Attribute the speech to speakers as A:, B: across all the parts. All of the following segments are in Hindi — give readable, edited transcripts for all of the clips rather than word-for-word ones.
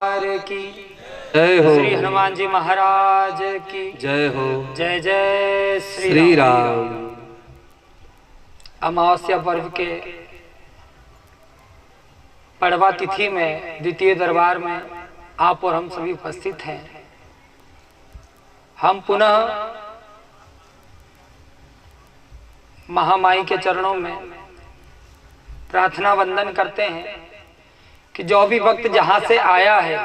A: की
B: जय हो।
A: श्री हनुमान जी महाराज की
B: जय हो।
A: जय जय
B: श्री राम।
A: अमावस्या पर्व के पड़वा तिथि में द्वितीय दरबार में आप और हम सभी उपस्थित हैं। हम पुनः महामाई के चरणों में प्रार्थना वंदन करते हैं कि जो भी भक्त जहां से आया है,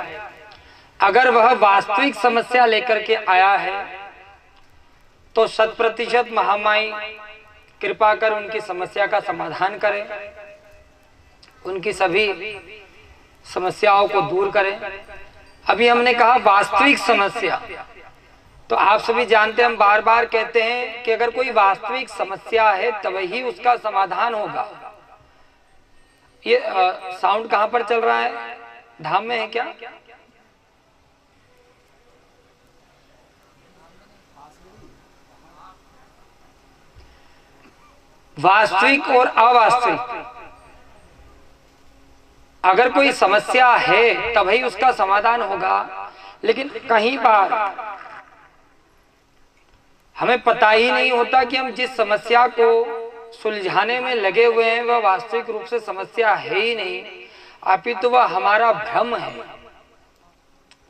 A: अगर वह वास्तविक समस्या लेकर के आया है तो 100% महामाई कृपा कर उनकी समस्या का समाधान करें, उनकी सभी समस्याओं को दूर करें। अभी हमने कहा वास्तविक समस्या, तो आप सभी जानते हैं, हम बार बार कहते हैं कि अगर कोई वास्तविक समस्या है तभी उसका समाधान होगा। ये साउंड कहां पर चल रहा है? धाम में है क्या? वास्तविक और अवास्तविक, अगर कोई समस्या है तभी उसका समाधान होगा। लेकिन कहीं बार हमें पता ही नहीं होता कि हम जिस समस्या को सुलझाने में लगे हुए हैं वह वास्तविक रूप से समस्या है ही नहीं, अपितु वह हमारा भ्रम है।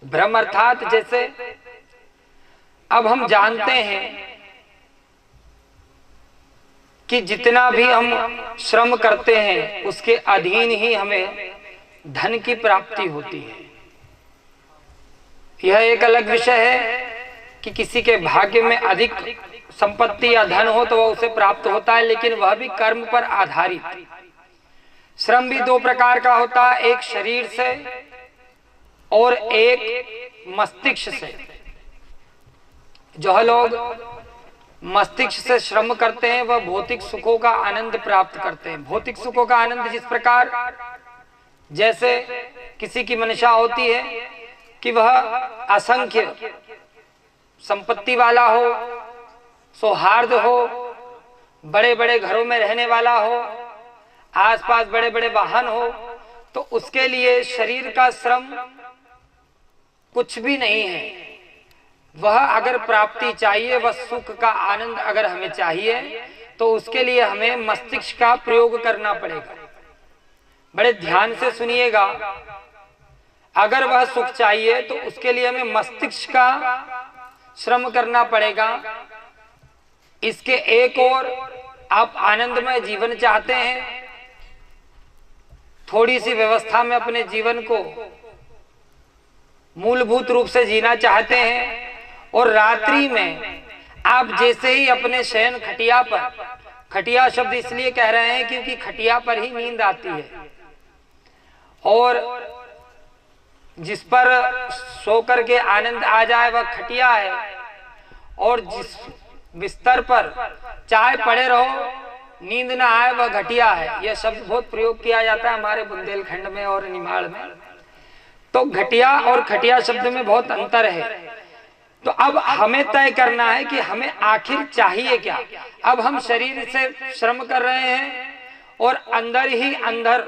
A: भ्रम अर्थात जैसे अब हम जानते हैं कि जितना भी हम श्रम करते हैं उसके अधीन ही हमें धन की प्राप्ति होती है। यह एक अलग विषय है कि किसी के भाग्य में अधिक संपत्ति या धन हो तो वह उसे प्राप्त होता है, लेकिन वह भी कर्म पर आधारित। श्रम भी दो प्रकार का होता है, एक शरीर से और एक मस्तिष्क से। जो लोग मस्तिष्क से श्रम करते हैं वह भौतिक सुखों का आनंद प्राप्त करते हैं। भौतिक सुखों का आनंद जिस प्रकार, जैसे किसी की मंशा होती है कि वह असंख्य संपत्ति वाला हो, सौहार्द हो, बड़े बड़े घरों में रहने वाला हो, आसपास बड़े बड़े वाहन हो, तो उसके लिए शरीर का श्रम कुछ भी नहीं है। वह अगर प्राप्ति चाहिए, वह सुख का आनंद अगर हमें चाहिए तो उसके लिए हमें मस्तिष्क का प्रयोग करना पड़ेगा। बड़े ध्यान से सुनिएगा, अगर वह सुख चाहिए तो उसके लिए हमें मस्तिष्क का श्रम करना पड़ेगा। इसके एक और, आप आनंदमय जीवन चाहते हैं, थोड़ी सी व्यवस्था में अपने जीवन को मूलभूत रूप से जीना चाहते हैं, और रात्रि में आप जैसे ही अपने शयन खटिया पर, खटिया शब्द इसलिए कह रहे हैं क्योंकि खटिया पर ही नींद आती है, और जिस पर सो करके आनंद आ जाए वह खटिया है, और जिस बिस्तर पर चाय पड़े रहो नींद ना आए वह घटिया है। यह शब्द बहुत प्रयोग किया जाता है हमारे बुंदेलखंड में और निमाड़ में। तो घटिया और खटिया शब्द में बहुत अंतर है। तो अब हमें तय करना है कि हमें आखिर चाहिए क्या। अब हम शरीर से श्रम कर रहे हैं और अंदर ही अंदर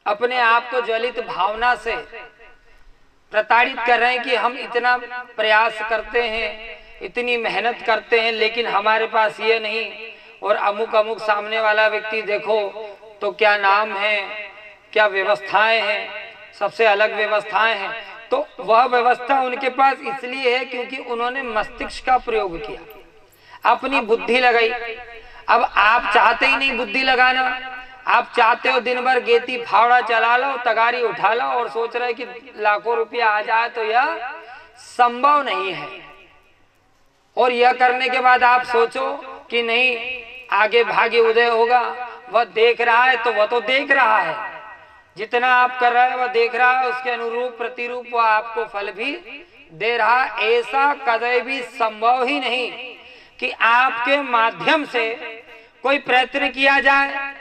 A: अपने आप को ज्वलित भावना से प्रताड़ित कर रहे हैं कि हम इतना प्रयास करते हैं, इतनी मेहनत करते हैं, लेकिन हमारे पास ये नहीं, और अमुक अमुक सामने वाला व्यक्ति देखो तो क्या नाम है, क्या व्यवस्थाएं हैं, सबसे अलग व्यवस्थाएं हैं। तो वह व्यवस्था उनके पास इसलिए है क्योंकि उन्होंने मस्तिष्क का प्रयोग किया, अपनी बुद्धि लगाई। अब आप चाहते ही नहीं बुद्धि लगाना, आप चाहते हो दिन भर गेती फावड़ा चला लो, तगारी उठा लो, और सोच रहे कि लाखों रुपया आ जाए, तो यह संभव नहीं है। और यह करने के बाद आप सोचो कि नहीं आगे भाग्य उदय होगा, वह देख रहा है, तो वह तो देख रहा है, जितना आप कर रहे हैं वह देख रहा है, उसके अनुरूप प्रतिरूप वह आपको फल भी दे रहा है। ऐसा कदे भी संभव ही नहीं कि आपके माध्यम से कोई प्रयत्न किया जाए,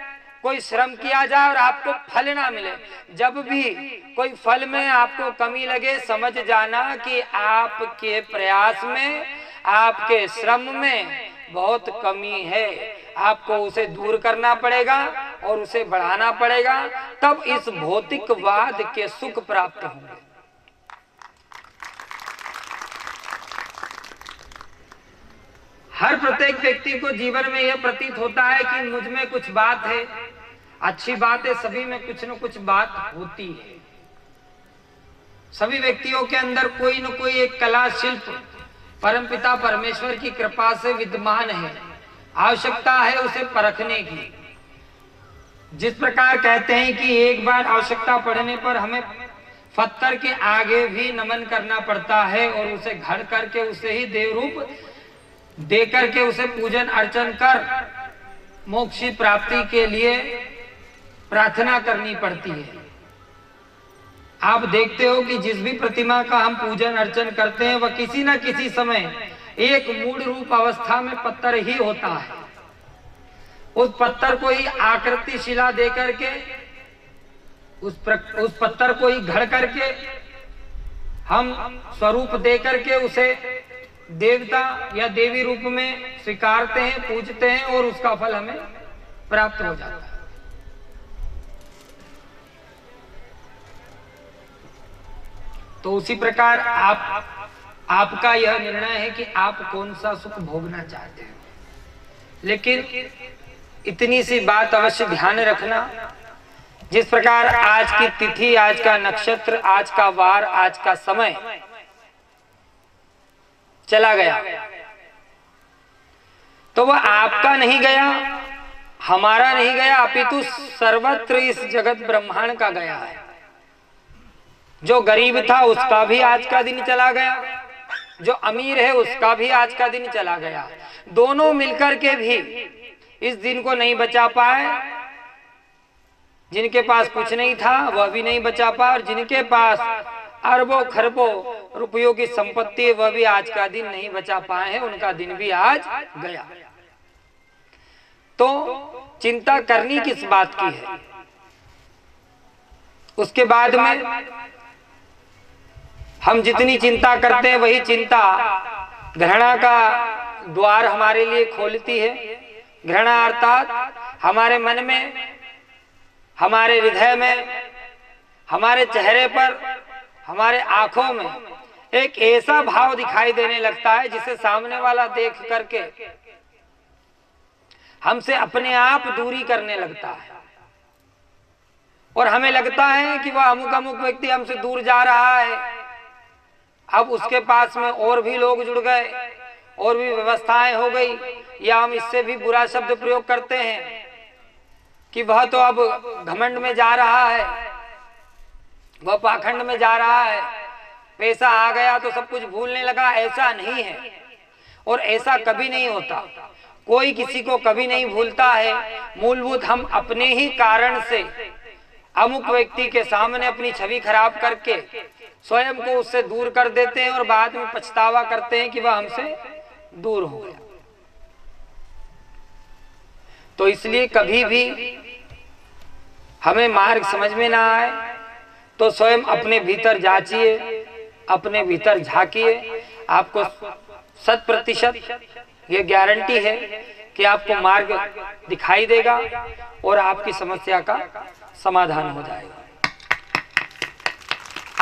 A: कोई श्रम किया जाए और आपको फल ना मिले। जब भी कोई फल में आपको कमी लगे, समझ जाना कि आपके प्रयास में, आपके श्रम में बहुत कमी है। आपको उसे दूर करना पड़ेगा और उसे बढ़ाना पड़ेगा, तब इस भौतिकवाद के सुख प्राप्त होंगे। हर प्रत्येक व्यक्ति को जीवन में यह प्रतीत होता है कि मुझ में कुछ बात है, अच्छी बात है, सभी में कुछ न कुछ बात होती है। सभी व्यक्तियों के अंदर कोई न कोई एक कला शिल्प परमपिता परमेश्वर की कृपा से विद्यमान है। आवश्यकता है उसे परखने की। जिस प्रकार कहते हैं कि एक बार आवश्यकता पड़ने पर हमें पत्थर के आगे भी नमन करना पड़ता है और उसे घड़ करके उसे ही देव रूप दे करके उसे पूजन अर्चन कर मोक्ष की प्राप्ति के लिए प्रार्थना करनी पड़ती है। आप देखते हो कि जिस भी प्रतिमा का हम पूजन अर्चन करते हैं वह किसी न किसी समय एक मूल रूप अवस्था में पत्थर ही होता है। उस पत्थर को ही आकृति शिला दे करके उस पत्थर को ही घड़ करके हम स्वरूप दे करके उसे देवता या देवी रूप में स्वीकारते हैं, पूजते हैं और उसका फल हमें प्राप्त हो जाता है। तो उसी प्रकार आपका यह निर्णय है कि आप कौन सा सुख भोगना चाहते हैं। लेकिन इतनी सी बात अवश्य ध्यान रखना, जिस प्रकार आज की तिथि, आज का नक्षत्र, आज का वार, आज का समय चला गया, तो वह आपका नहीं गया, हमारा नहीं गया, अपितु सर्वत्र इस जगत ब्रह्मांड का गया है। जो गरीब था उसका भी आज का दिन चला गया, जो अमीर है उसका भी आज का दिन चला गया। दोनों मिलकर के भी इस दिन को नहीं बचा पाए। जिनके पास कुछ नहीं था वह भी नहीं बचा पाया, और जिनके पास अरबों खरबों रुपयों की संपत्ति है वह भी आज का दिन नहीं बचा पाए हैं, उनका दिन भी आज गया। तो चिंता करनी किस बात की है। उसके बाद में हम जितनी चिंता करते हैं वही चिंता घृणा का द्वार हमारे लिए खोलती है। घृणा अर्थात हमारे मन में, हमारे हृदय में, हमारे चेहरे पर, हमारे आंखों में एक ऐसा भाव दिखाई देने लगता है जिसे सामने वाला देख करके हमसे अपने आप दूरी करने लगता है, और हमें लगता है कि वह अमुक अमुक व्यक्ति हमसे दूर जा रहा है। अब उसके पास में और भी लोग जुड़ गए, और भी व्यवस्थाएं हो गई, या हम इससे भी बुरा शब्द प्रयोग करते हैं कि वह तो अब घमंड में जा रहा है, वह पाखंड में जा रहा है, पैसा आ गया तो सब कुछ भूलने लगा। ऐसा नहीं है, और ऐसा कभी नहीं होता। कोई किसी को कभी नहीं भूलता है। मूलभूत हम अपने ही कारण से अमुक व्यक्ति के सामने अपनी छवि खराब करके स्वयं को उससे दूर कर देते हैं, और बाद में पछतावा करते हैं कि वह हमसे दूर हो गया। तो इसलिए कभी भी हमें मार्ग समझ में ना आए तो स्वयं अपने भीतर जांचिए, अपने भीतर झांकिए। आपको 100% ये गारंटी है कि आपको मार्ग दिखाई देगा और आपकी समस्या का समाधान हो जाएगा।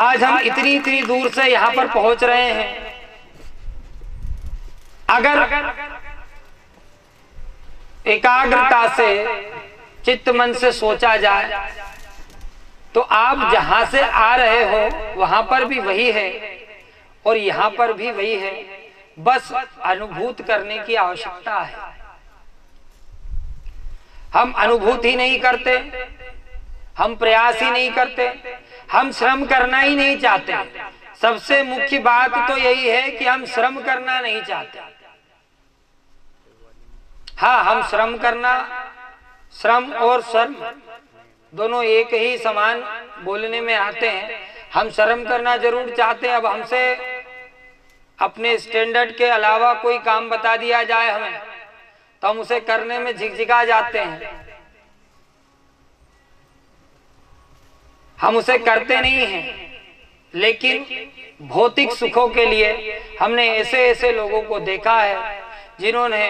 A: आज हम इतनी दूर से यहाँ पर पहुंच रहे हैं। अगर एकाग्रता से चित्त मन से सोचा जाए तो आप जहां से आ रहे हो वहां पर भी वही है और यहां पर भी वही है। बस अनुभूत करने की आवश्यकता है। हम अनुभूत ही नहीं करते, हम प्रयास ही नहीं करते, हम श्रम करना ही नहीं चाहते। सबसे मुख्य बात तो यही है कि हम श्रम करना नहीं चाहते। हाँ, हम श्रम करना, श्रम और शर्म दोनों एक ही समान बोलने में आते हैं। हम शर्म करना जरूर चाहते हैं। अब हमसे अपने स्टैंडर्ड के अलावा कोई काम बता दिया जाए हमें तो हम उसे करने में झिकझिका जाते हैं, हम उसे करते नहीं हैं। लेकिन भौतिक सुखों के लिए हमने ऐसे ऐसे लोगों को देखा है जिन्होंने,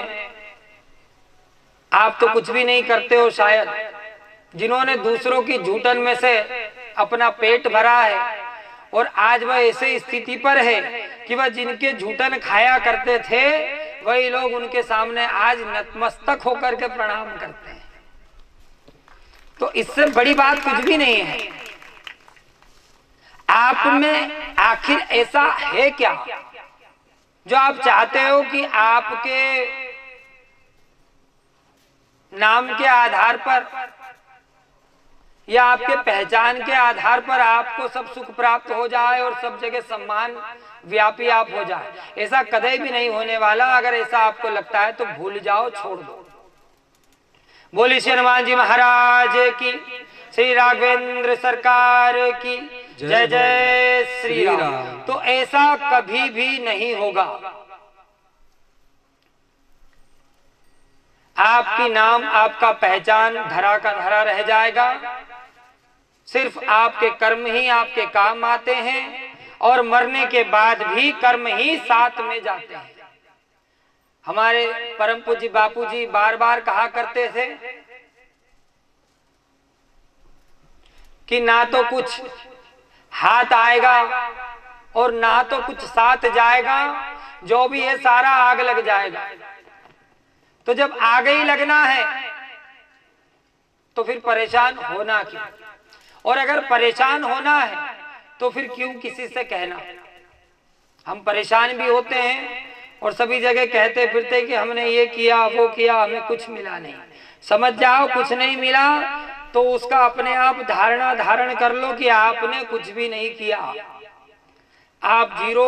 A: आप तो कुछ भी नहीं करते हो शायद, जिन्होंने दूसरों की झूठन में से अपना पेट भरा है और आज वह ऐसे स्थिति पर है कि वह जिनके झूठन खाया करते थे वही लोग उनके सामने आज नतमस्तक होकर के प्रणाम करते हैं। तो इससे बड़ी बात कुछ भी नहीं है। आप में आखिर ऐसा है क्या जो आप चाहते हो कि आपके नाम के आधार पर या आपके पहचान के आधार पर आपको सब सुख प्राप्त हो जाए और सब जगह सम्मान व्यापी आप हो जाए? ऐसा कदे भी नहीं होने वाला। अगर ऐसा आपको लगता है तो भूल जाओ, छोड़ दो। बोली श्री हनुमान जी महाराज की, श्री राघवेंद्र सरकार की जय जय श्री राम। तो ऐसा कभी भी नहीं होगा। आपकी नाम, आपका पहचान धरा का धरा रह जाएगा। सिर्फ आपके कर्म ही आपके काम आते हैं और मरने के बाद भी कर्म ही साथ में जाते हैं। हमारे परम पूज्य बापू जी बार बार कहा करते थे कि ना तो कुछ हाथ आएगा और ना तो कुछ साथ जाएगा, जो भी है सारा आग लग जाएगा। तो जब आग ही लगना है तो फिर परेशान होना क्यों? और अगर परेशान होना है तो फिर क्यों किसी से कहना? हम परेशान भी होते हैं और सभी जगह कहते फिरते कि हमने ये किया वो किया, हमें कुछ मिला नहीं। समझ जाओ कुछ नहीं मिला तो उसका अपने आप धारण कर लो कि आपने कुछ भी नहीं किया। आप जीरो